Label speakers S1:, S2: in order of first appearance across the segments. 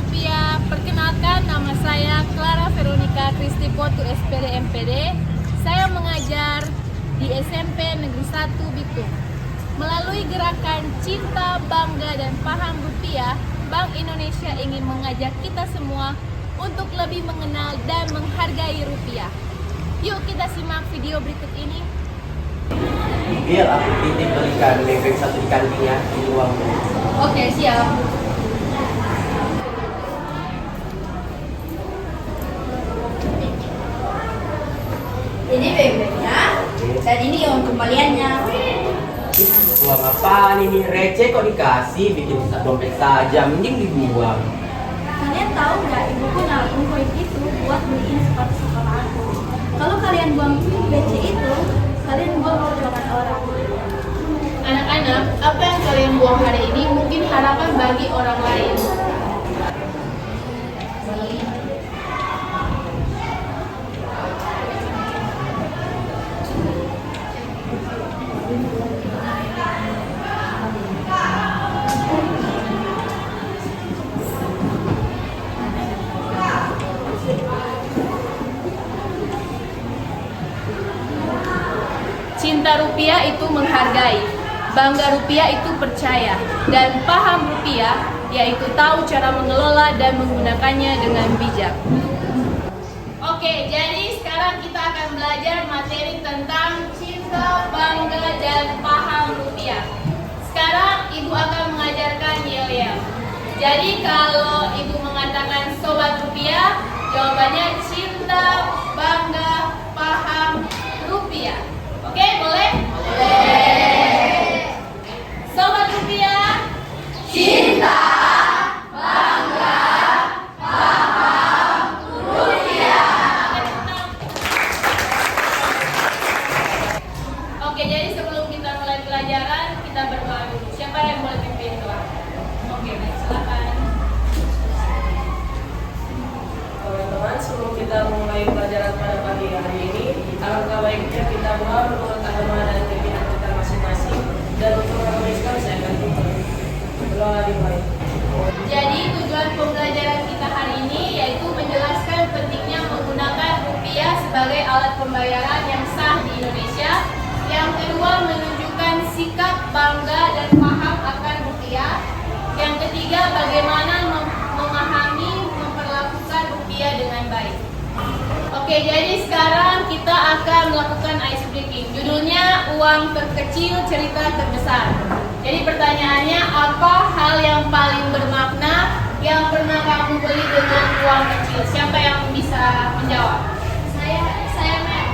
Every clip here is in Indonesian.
S1: rupiah. Perkenalkan, nama saya Clara Veronica Kristi Potu SPD MPD. Saya mengajar di SMP Negeri 1 Bitung. Melalui gerakan Cinta, Bangga, dan Paham Rupiah, Bank Indonesia ingin mengajak kita semua untuk lebih mengenal dan menghargai rupiah. Yuk kita simak video berikut ini.
S2: Biar aku titip belikan bebek satu di kantin ya, ini uangnya.
S1: Oke, siap.
S3: Ini bebeknya, dan ini uang kembaliannya.
S2: Uang apaan ini? Receh kok dikasih, bikin bisa dompet saja, mending dibuang.
S3: Kalian tahu nggak, ibuku nabung koin itu buat beliin sepatu sekolah aku. Kalau kalian buang BC itu, kalian buang perjuangan orang.
S1: Anak-anak, apa yang kalian buang hari ini mungkin harapan bagi orang lain. Cinta rupiah itu menghargai, bangga rupiah itu percaya, dan paham rupiah yaitu tahu cara mengelola dan menggunakannya dengan bijak. Oke, jadi sekarang kita akan belajar materi tentang cinta, bangga, dan paham rupiah. Sekarang Ibu akan mengajarkan yel-yel. Jadi kalau Ibu mengatakan sobat rupiah, jawabannya cinta, bangga, paham rupiah. Oke, boleh? Boleh. Sobat rupiah,
S3: Cinta, bangga, paham rupiah.
S1: Oke, jadi sebelum kita mulai pelajaran, kita berdoa dulu. Siapa yang boleh pimpin doa? Oke, baik, silakan.
S4: Teman-teman, sebelum kita mulai pelajaran pada pagi hari ini, alangkah baiknya kita doa menurut agama dan keyakinan kita masing-masing, dan untuk mengamalkan saya akan berdoa dimulai.
S1: Jadi tujuan pembelajaran kita hari ini yaitu menjelaskan pentingnya menggunakan rupiah sebagai alat pembayaran yang sah di Indonesia. Yang kedua, menunjukkan sikap bangga dan paham akan rupiah. Yang ketiga, bagaimana memahami, memperlakukan rupiah dengan baik. Oke, jadi sekarang kita akan melakukan ice breaking. Judulnya uang terkecil, cerita terbesar. Jadi pertanyaannya, apa hal yang paling bermakna yang pernah kamu beli dengan uang kecil? Siapa yang bisa menjawab?
S3: Saya Mel.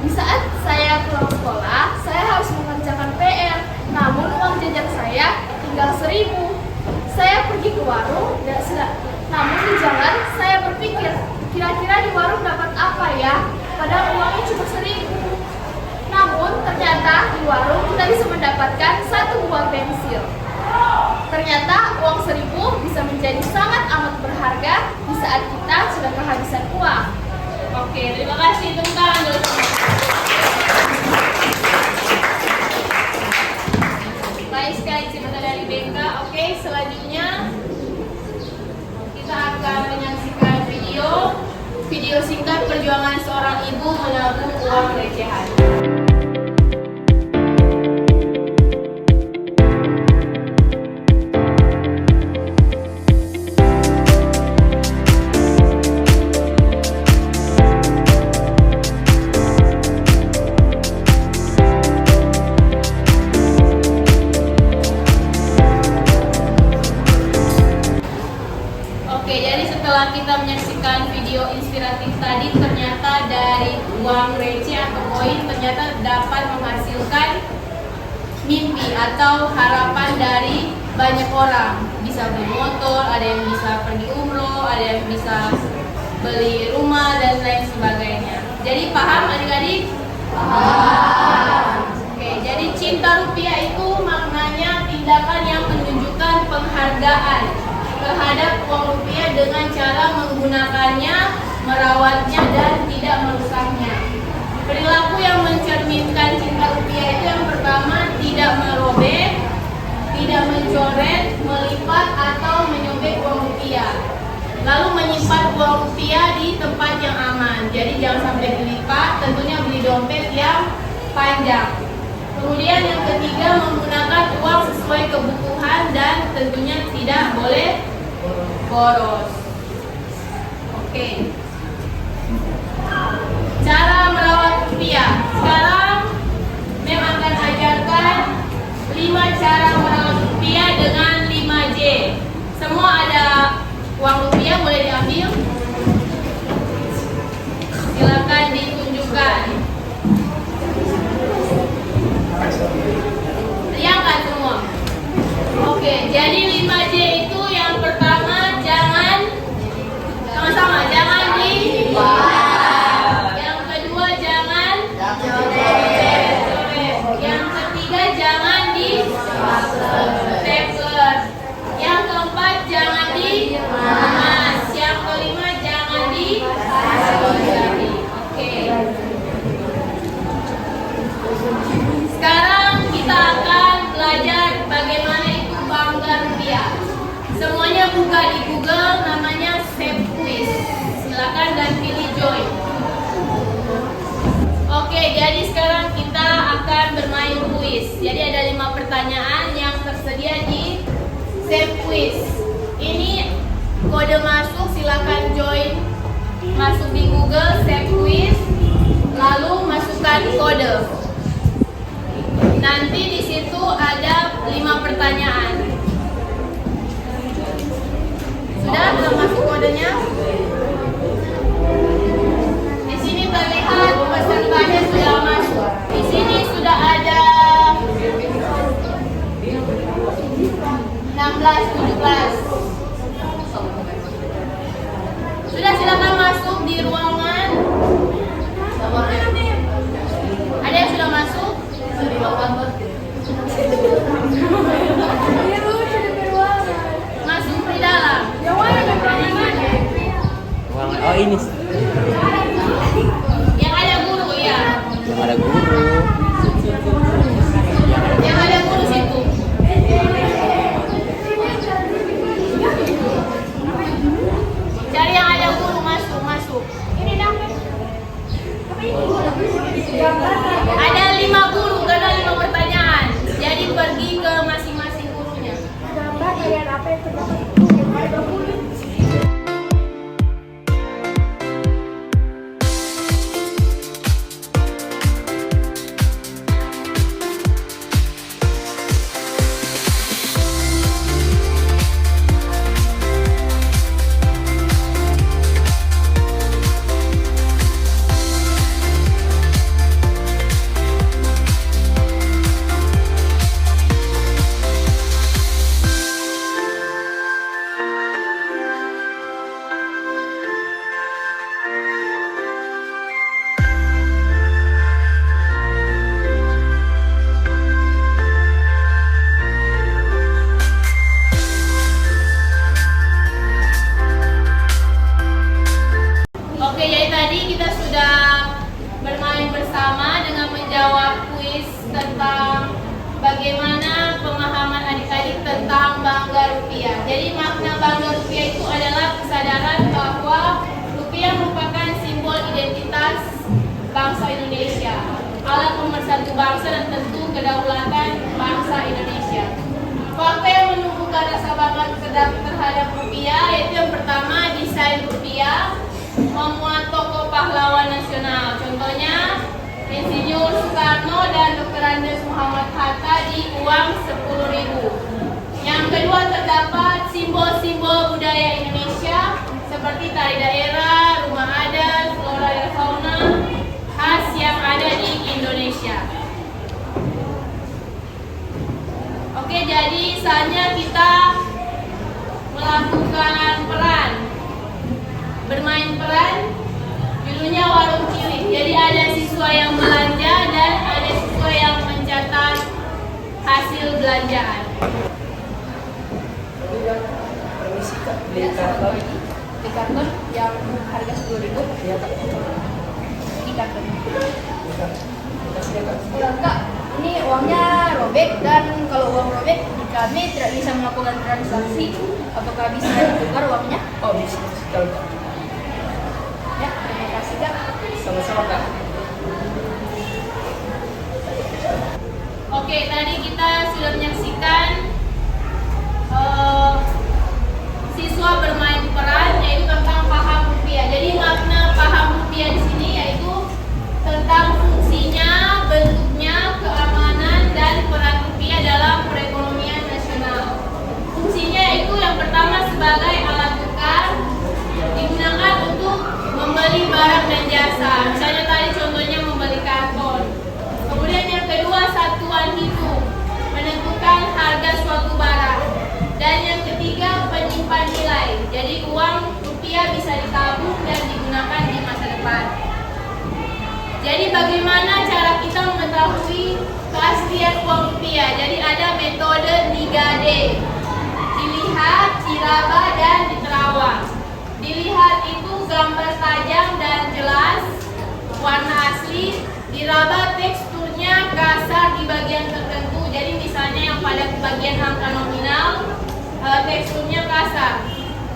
S3: Di saat saya pulang sekolah, saya harus mengerjakan PR. Namun uang jajan saya tinggal 1.000. Saya pergi ke warung namun di jalan saya berpikir, kira-kira di warung dapat apa ya? Padahal uangnya cuma 1.000. Namun ternyata di warung kita bisa mendapatkan 1 buah pensil. Ternyata uang 1.000 bisa menjadi sangat amat berharga di saat kita sudah kehabisan uang.
S1: Oke, terima kasih. Tepuk tangan dulu. Baik sekali cerita dari Bengka. Oke, selanjutnya kita akan menyaksikan video singkat perjuangan seorang ibu menabung uang recehan. Oke, jadi setelah kita menyaksikan video inspiratif tadi, ternyata dari uang receh atau koin ternyata dapat menghasilkan mimpi atau harapan dari banyak orang. Bisa beli motor, ada yang bisa pergi umroh, ada yang bisa beli rumah dan lain sebagainya. Jadi paham adik-adik? Paham. Oke, jadi cinta rupiah itu maknanya tindakan yang menunjukkan penghargaan terhadap uang rupiah dengan cara menggunakannya, merawatnya, dan tidak merusaknya. Perilaku yang mencerminkan cinta rupiah itu yang pertama, tidak merobek, tidak mencoret, melipat atau menyobek uang rupiah. Lalu menyimpan uang rupiah di tempat yang aman. Jadi jangan sampai dilipat, tentunya beli dompet yang panjang. Kemudian yang ketiga, menggunakan uang sesuai kebutuhan dan tentunya tidak boleh boros. Oke. Cara merawat rupiah. Sekarang Mem akan ajarkan 5 cara merawat rupiah dengan 5J. Semua ada uang rupiah, boleh diambil. Silakan ditunjukkan. Lihatkan semua. Oke, jadi 5J itu yang pertama, jangan sama-sama, jangan dilipat. Yang kedua, jangan coret. Yang ketiga, jangan di-stapler. Yang keempat, jangan dikemas. Yang kelima, jangan di-stapler. Oke. Sekarang kita akan belajar bagaimana itu bangga rupiah. Semuanya buka di Google, namanya SafeQuiz. Silakan dan pilih join. Oke, jadi sekarang kita akan bermain kuis. Jadi ada 5 pertanyaan yang tersedia di SafeQuiz. Ini kode masuk, silakan join. Masuk di Google SafeQuiz, lalu masukkan kode. Nanti di situ ada 5 pertanyaan. Sudah belum masuk kodenya? Di sini terlihat pesertanya sudah masuk. Di sini sudah ada 16, 17. Sudah, silakan masuk di ruangan. Ada yang sudah masuk? Masuk di dalam.
S2: Oh ini
S1: Yang ada guru ya.
S2: yang ada guru.
S1: Yang ada guru situ. Cari yang ada guru, masuk. Ini dapat. Ada 5 guru karena 5 pertanyaan. Jadi pergi ke masing-masing gurunya.
S3: Gambar kalian apa yang terdapat?
S1: Oke, jadi tadi kita sudah bermain bersama dengan menjawab kuis tentang bagaimana pemahaman adik-adik tentang bangga rupiah. Jadi makna bangga rupiah itu adalah kesadaran bahwa rupiah merupakan simbol identitas bangsa Indonesia, alat pemersatu bangsa dan tentu kedaulatan bangsa Indonesia. Fakta yang menumbuhkan rasa bangga terhadap rupiah yaitu yang pertama, desain rupiah memuat tokoh pahlawan nasional. Contohnya Insinyur Soekarno dan Dr. Andes Muhammad Hatta di uang 10.000. Yang kedua, terdapat simbol-simbol budaya Indonesia seperti tari daerah, rumah adat, flora dan fauna khas yang ada di Indonesia. Oke, jadi saatnya kita melakukan peran. Bermain peran, judulnya warung cilik. Jadi ada siswa yang belanja dan ada siswa yang mencatat hasil belanjaan.
S4: Permisi Kak, beli karton.
S3: Di karton yang harga 10.000.
S4: Iya Kak.
S3: Di karton.
S4: Kasih ya Kak.
S3: Enggak, ini uangnya robek, dan kalau uang robek kami tidak bisa melakukan transaksi. Apakah bisa ditukar uangnya?
S4: Oh bisa, kalau Kak.
S3: Ya, terima kasih Kak.
S4: Sama-sama Kak.
S1: Oke, tadi kita sudah menyaksikan siswa bermain peran, yaitu tentang paham rupiah. Jadi makna paham rupiah di sini yaitu tentang fungsinya, bentuknya, keamanan, dan peran rupiah dalam perekonomian nasional. Fungsinya yaitu yang pertama sebagai alat tukar, digunakan untuk membeli barang dan jasa. Misalnya tadi contohnya membeli karton. Kemudian yang kedua, satuan hitung, menentukan harga suatu barang. Dan yang ketiga, penyimpan nilai. Jadi uang rupiah bisa ditabung dan digunakan di masa depan. Jadi bagaimana cara kita mengetahui keaslian uang rupiah? Jadi ada metode 3D. Dilihat, diraba, dan diterawang. Dilihat itu gambar tajam dan jelas, warna asli. Diraba, teksturnya kasar di bagian tertentu. Jadi misalnya yang pada bagian angka nominal, teksturnya kasar.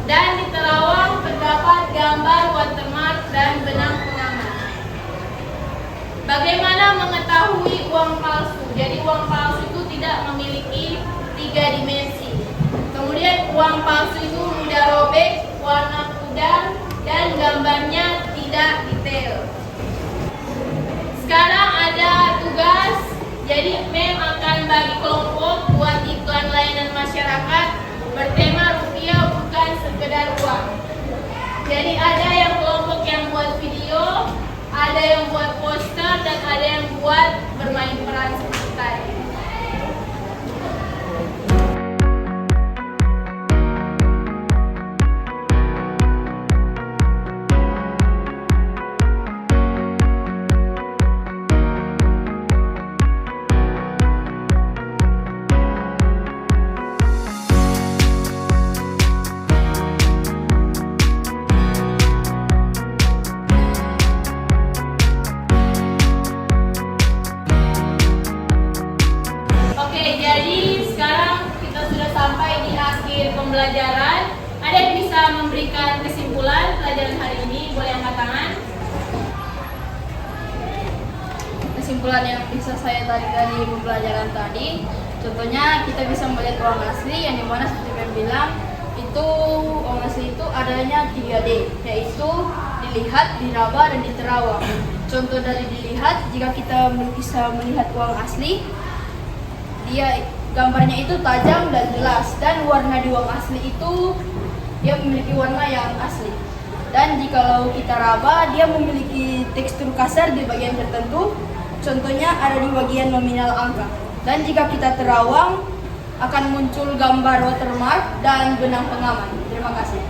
S1: Dan diterawang terdapat gambar watermark dan benang pengaman. Bagaimana mengetahui uang palsu? Jadi uang palsu itu tidak memiliki 3 dimensi. Kemudian uang palsu itu mudah robek, warna pudar, dan gambarnya tidak detail. Sekarang ada tugas, jadi MEM akan bagi kelompok buat iklan layanan masyarakat bertema rupiah bukan sekedar uang. Jadi ada yang kelompok yang buat video, ada yang buat poster, dan ada yang buat bermain peran seperti tadi. Pembelajaran, ada yang bisa memberikan kesimpulan pelajaran hari ini? Boleh angkat tangan.
S3: Kesimpulan yang bisa saya tarik dari pembelajaran tadi, contohnya kita bisa melihat uang asli yang dimana seperti yang bilang itu uang asli itu adanya 3D, yaitu dilihat, diraba, dan diterawang. Contoh dari dilihat, jika kita bisa melihat uang asli, dia gambarnya itu tajam dan jelas, dan warna di uang asli itu dia memiliki warna yang asli. Dan jikalau kita raba, dia memiliki tekstur kasar di bagian tertentu, contohnya ada di bagian nominal angka. Dan jika kita terawang, akan muncul gambar watermark dan benang pengaman. Terima kasih.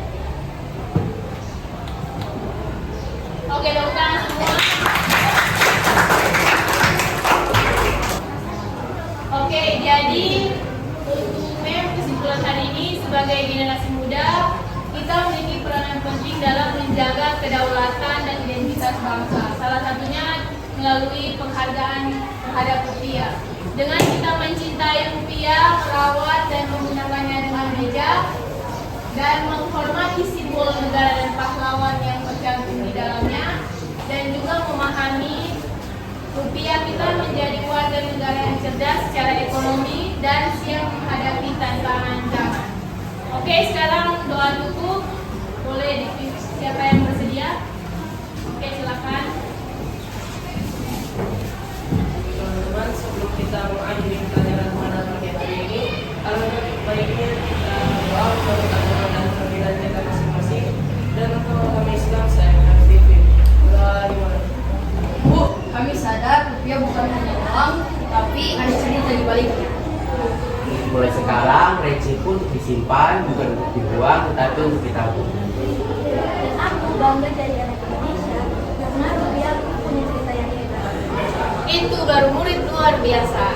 S1: Oke, tepuk tangan semua. Oke, jadi untuk MEM kesimpulan hari ini, sebagai generasi muda, kita memiliki peranan penting dalam menjaga kedaulatan dan identitas bangsa. Salah satunya melalui penghargaan terhadap rupiah. Dengan kita mencintai rupiah, merawat dan menggunakannya dengan bijak, dan menghormati simbol negara dan pahlawan yang tercantum di dalamnya, dan juga memahami rupiah kita menjadi warga negara yang cerdas secara ekonomi dan siap menghadapi tantangan zaman. Oke, sekarang doa tutup. Boleh siapa yang bersedia? Oke, silakan.
S4: Teman-teman, sebelum kita mengakhiri pelajaran pada pagi hari ini, alangkah baiknya kita berdoa untuk agama dan perbedaan kita masing-masing. Dan untuk agama Islam, saya akan pimpin.
S3: Bu, kami sadar rupiah bukan hanya uang, tapi ada cerita di baliknya.
S2: Mulai sekarang receh pun untuk disimpan, bukan untuk dibuang, tetapi untuk ditabung.
S5: Dan aku bangga jadi anak Indonesia karena rupiah punya cerita yang hebat.
S1: Itu baru murid luar biasa.